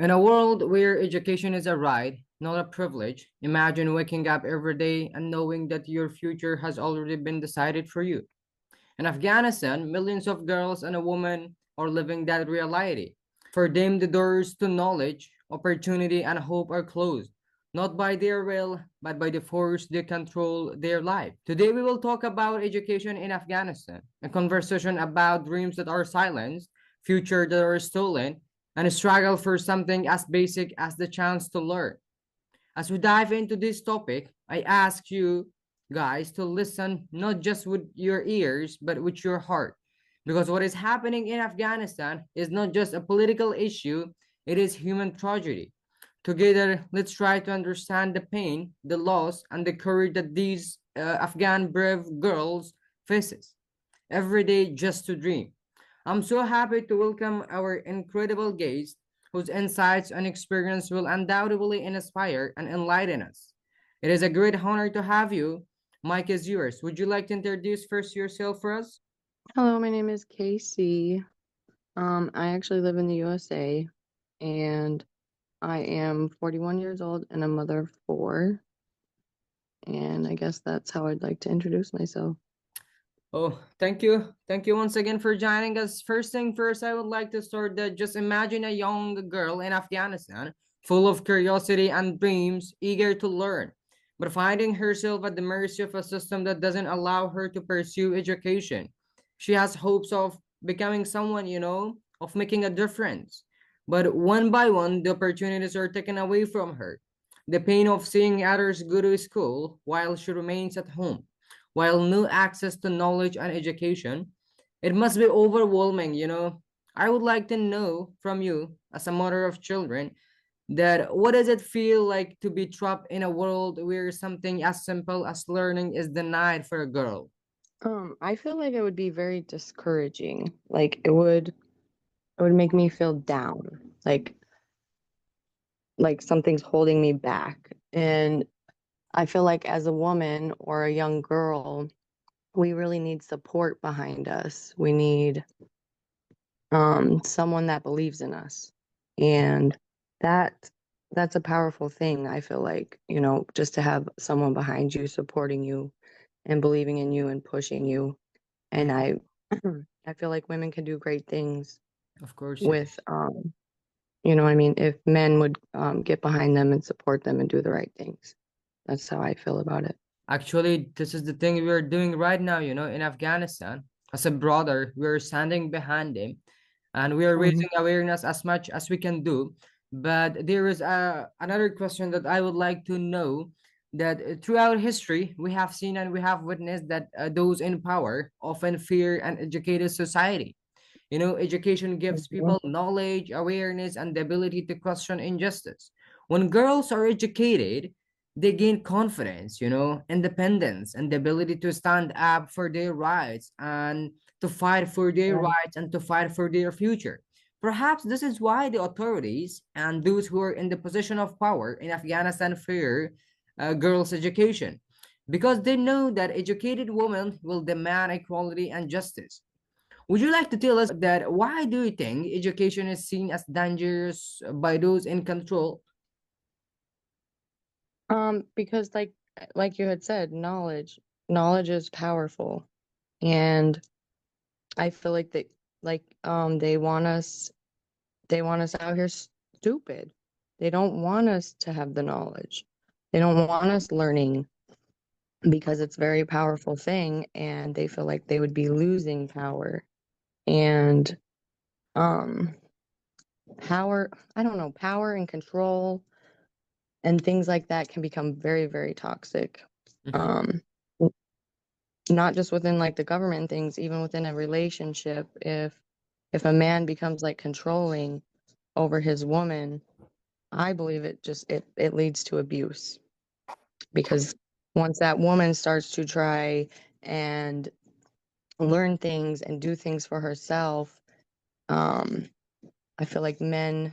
In a world where education is a right, not a privilege, imagine waking up every day and knowing that your future has already been decided for you. In Afghanistan, millions of girls and women are living that reality. For them, the doors to knowledge, opportunity, and hope are closed, not by their will, but by the force they control their life. Today, we will talk about education in Afghanistan, a conversation about dreams that are silenced, future that are stolen, and a struggle for something as basic as the chance to learn. As we dive into this topic, I ask you guys to listen not just with your ears, but with your heart. Because what is happening in Afghanistan is not just a political issue, it is human tragedy. Together, let's try to understand the pain, the loss, and the courage that these Afghan brave girls faces every day just to dream. I'm so happy to welcome our incredible guest, whose insights and experience will undoubtedly inspire and enlighten us. It is a great honor to have you. Mike is yours. Would you like to introduce first yourself for us? Hello, my name is Casey. I actually live in the USA and I am 41 years old and a mother of four. And I guess that's how I'd like to introduce myself. Oh, thank you. Thank you once again for joining us. First thing first, I would like to start that just imagine a young girl in Afghanistan, full of curiosity and dreams, eager to learn, but finding herself at the mercy of a system that doesn't allow her to pursue education. She has hopes of becoming someone, of making a difference. But one by one, the opportunities are taken away from her. The pain of seeing others go to school while she remains at home, while no access to knowledge and education, it must be overwhelming. I would like to know from you, as a mother of children, that what does it feel like to be trapped in a world where something as simple as learning is denied for a girl? I feel like it would be very discouraging. Like it would make me feel down. Like something's holding me back. And I feel like as a woman or a young girl, we really need support behind us. We need someone that believes in us. And that that's a powerful thing, I feel like, just to have someone behind you supporting you and believing in you and pushing you. And Mhm. I feel like women can do great things Of course, with yes. what I mean, if men would get behind them and support them and do the right things. That's how I feel about it. Actually, this is the thing we're doing right now, in Afghanistan. As a brother, we're standing behind him and we are Hmm. raising awareness as much as we can do. But there is another question that I would like to know that throughout history, we have seen and we have witnessed that those in power often fear an educated society. Education gives Hmm. people knowledge, awareness, and the ability to question injustice. When girls are educated, they gain confidence, independence, and the ability to stand up for their rights and to fight for their Right. rights and to fight for their future. Perhaps this is why the authorities and those who are in the position of power in Afghanistan fear girls' education because they know that educated women will demand equality and justice. Would you like to tell us that why do you think education is seen as dangerous by those in control? Because like you had said, knowledge is powerful. And I feel like they want us out here stupid. They don't want us to have the knowledge. They don't want us learning because it's a very powerful thing and they feel like they would be losing power. And um power, I don't know, power and control and things like that can become very, very toxic. Mm-hmm. Um not just within like the government things, even within a relationship, if a man becomes like controlling over his woman, I believe it leads to abuse because once that woman starts to try and learn things and do things for herself, um I feel like men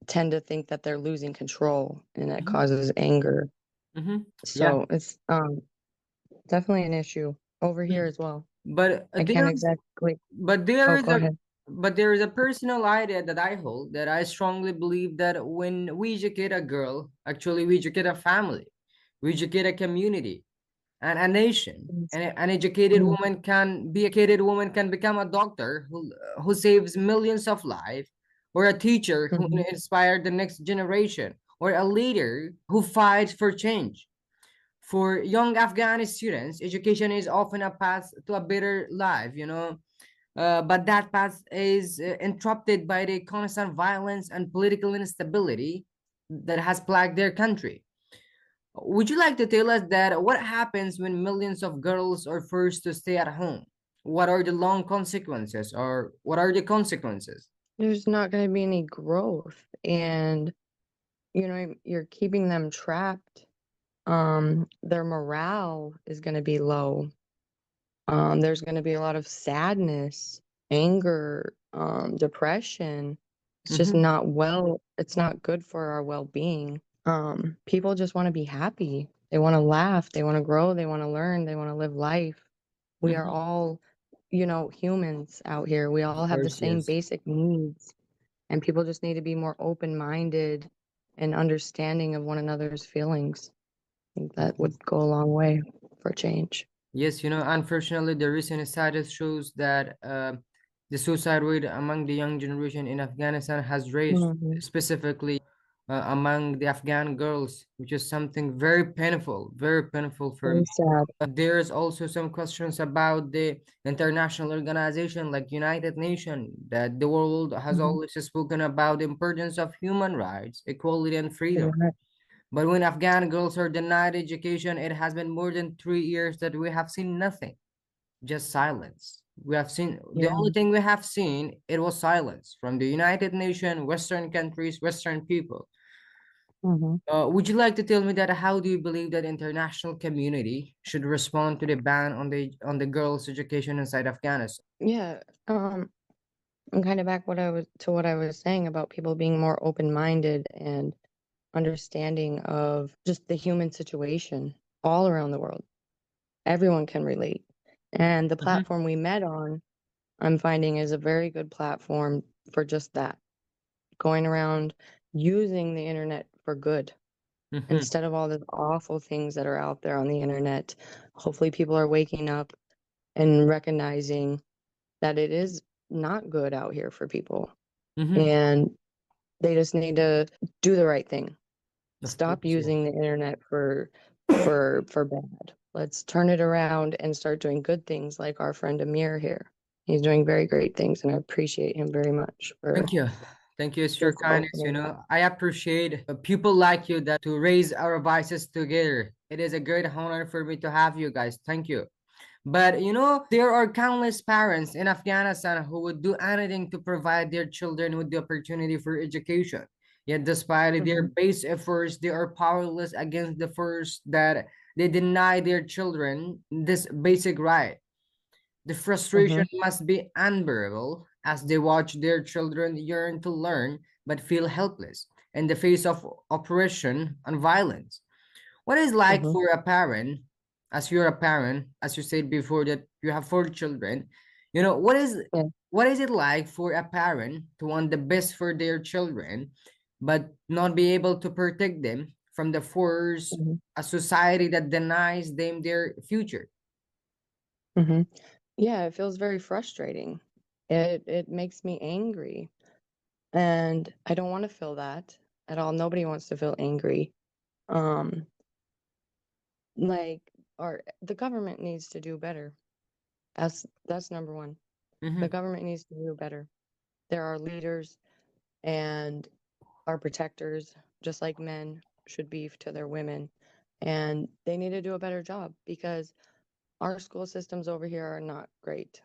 tend to think that they're losing control and that Mm-hmm. causes anger. Mm-hmm. Yeah. So it's definitely an issue over here Mm. as well. But I can't exactly. there Oh, is go a ahead. But there is a personal idea that I hold that I strongly believe that when we educate a girl, actually we educate a family, we educate a community and a nation. Yes. And an educated Mhm, woman can become a doctor who saves millions of lives, or a teacher who mhm, inspires the next generation, or a leader who fights for change. For young Afghani students, education is often a path to a better life, but that path is interrupted by the constant violence and political instability that has plagued their country. Would you like to tell us that what happens when millions of girls are forced to stay at home? What are the long consequences, or what are the consequences? there's not gonna be any growth, and, you're keeping them trapped. Their morale is gonna be low. There's gonna be a lot of sadness, anger, depression. It's just Mm-hmm. it's not good for our well-being. People just wanna be happy. They wanna laugh, they wanna grow, they wanna learn, they wanna live life. We are Mm-hmm. all, humans out here. We all Of have the course, same yes. basic needs, and people just need to be more open-minded and understanding of one another's feelings. I think that would go a long way for change. Yes, unfortunately, the recent status shows that the suicide rate among the young generation in Afghanistan has raised, Mhm. specifically among the Afghan girls, which is something very painful for me. Very sad. There's also some questions about the international organization like United Nations, that the world has Mhm. always spoken about the importance of human rights, equality, and freedom. Correct. But when Afghan girls are denied education, it has been more than 3 years that we have seen nothing, just silence. We have seen the Yeah. only thing we have seen, it was silence from the United Nations, Western countries, Western people. Mhm. Would you like to tell me that how do you believe that international community should respond to the ban on the girls' education inside Afghanistan? Yeah. I'm kind of back what I was saying about people being more open-minded and understanding of just the human situation all around the world. Everyone can relate. And the Mm-hmm, platform we met on, I'm finding is a very good platform for just that. Going around using the internet for good mm-hmm, instead of all the awful things that are out there on the internet. Hopefully people are waking up and recognizing that it is not good out here for people. mm-hmm. And they just need to do the right thing. Of Stop course, using yes. the internet for bad. Let's turn it around and start doing good things like our friend Amir here. He's doing very great things, and I appreciate him very much for Thank you. Thank you. It's your just kindness. opening up. I appreciate people like you that to raise our voices together. It is a great honor for me to have you guys. Thank you. But there are countless parents in Afghanistan who would do anything to provide their children with the opportunity for education. Yet, despite their Mhm, best efforts, they are powerless against the force that they deny their children this basic right. The frustration mhm, must be unbearable as they watch their children yearn to learn but feel helpless in the face of oppression and violence. What is like mhm. for a parent, as you're a parent, as you said before that you have 4 children, Yeah. what is it like for a parent to want the best for their children, but not be able to protect them from the force, Mhm, a society that denies them their future? mhm. Yeah, it feels very frustrating. It makes me angry, and I don't want to feel that at all. Nobody wants to feel angry. Um, like our the government needs to do better. That's number one. The Mm-hmm, government needs to do better. There are leaders and our protectors, just like men should be to their women, and they need to do a better job because our school systems over here are not great.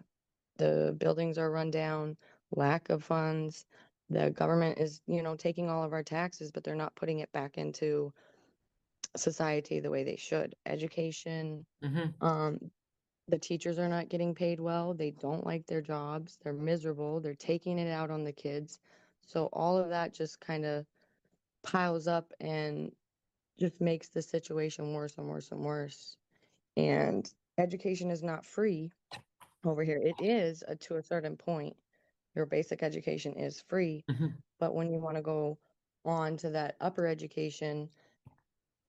The buildings are run down, lack of funds. The government is, taking all of our taxes, but they're not putting it back into society the way they should. Education, mm-hmm, um, the teachers are not getting paid well. They don't like their jobs. They're miserable. They're taking it out on the kids. So all of that just kind of piles up and just makes the situation worse and worse and worse. And education is not free over here. It is to a certain point, Your basic education is free, Mhm, but when you want to go on to that upper education,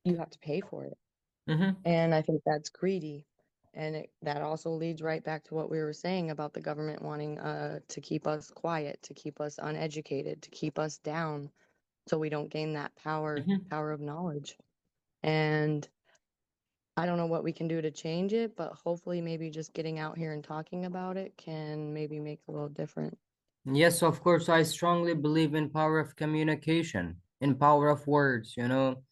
you have to pay for it. mhm, And I think that's greedy. And that also leads right back to what we were saying about the government wanting to keep us quiet, to keep us uneducated, to keep us down so we don't gain that mhm. power of knowledge. And I don't know what we can do to change it, but hopefully maybe just getting out here and talking about it can maybe make a little difference. Yes, of course, I strongly believe in power of communication, in power of words, you know.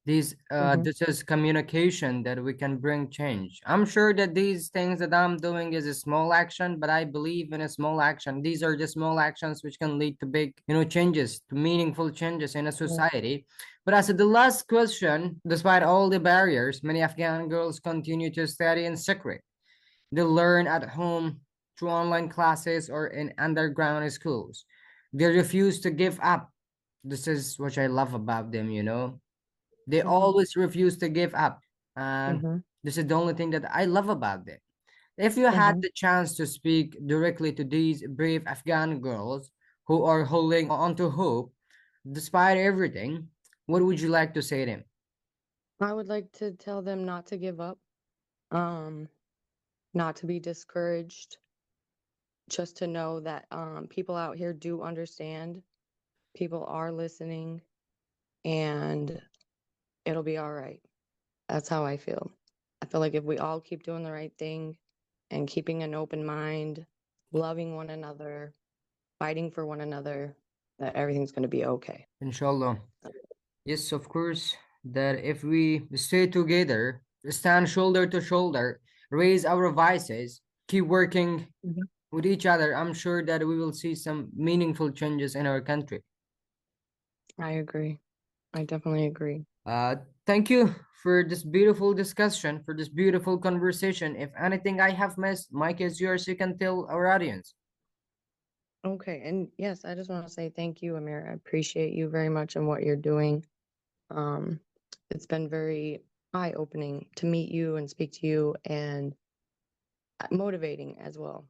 Mm-hmm. This is communication that we can bring change. I'm sure that these things that I'm doing is a small action, but I believe in a small action. These are just small actions which can lead to big, changes, to meaningful changes in a society. But as to the last question, despite all the barriers, many Afghan girls continue to study in secret. They learn at home through online classes or in underground schools. They refuse to give up. This is what I love about them, you know. They Mm-hmm. always refuse to give up. And Mm-hmm. this is the only thing that I love about them. If you had Mm-hmm. the chance to speak directly to these brave Afghan girls who are holding on to hope despite everything, what would you like to say to them? I would like to tell them not to give up, um, not to be discouraged, just to know that people out here do understand, people are listening, and it'll be all right. That's how I feel. I feel like if we all keep doing the right thing and keeping an open mind, loving one another, fighting for one another, that everything's going to be okay. Inshallah. Yes, of course, that if we stay together, stand shoulder to shoulder, raise our voices, keep working Mhm. with each other, I'm sure that we will see some meaningful changes in our country. I agree. I definitely agree. Uh, Thank you for this beautiful discussion, for this beautiful conversation. If anything I have missed, Mike is yours. You can tell our audience. Okay. And yes, I just want to say thank you, Amir. I appreciate you very much and what you're doing. Um, it's been very eye-opening to meet you and speak to you and motivating as well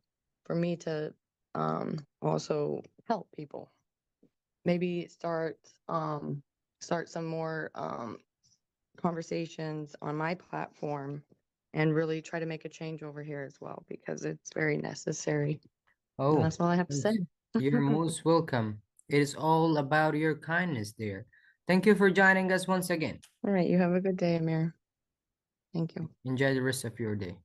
for me to also help people. Maybe start some more conversations on my platform and really try to make a change over here as well because it's very necessary. And Oh, that's all I have to say. yes. You're most welcome. It is all about your kindness, dear. Thank you for joining us once again. All right, you have a good day, Amir. Thank you. Enjoy the rest of your day.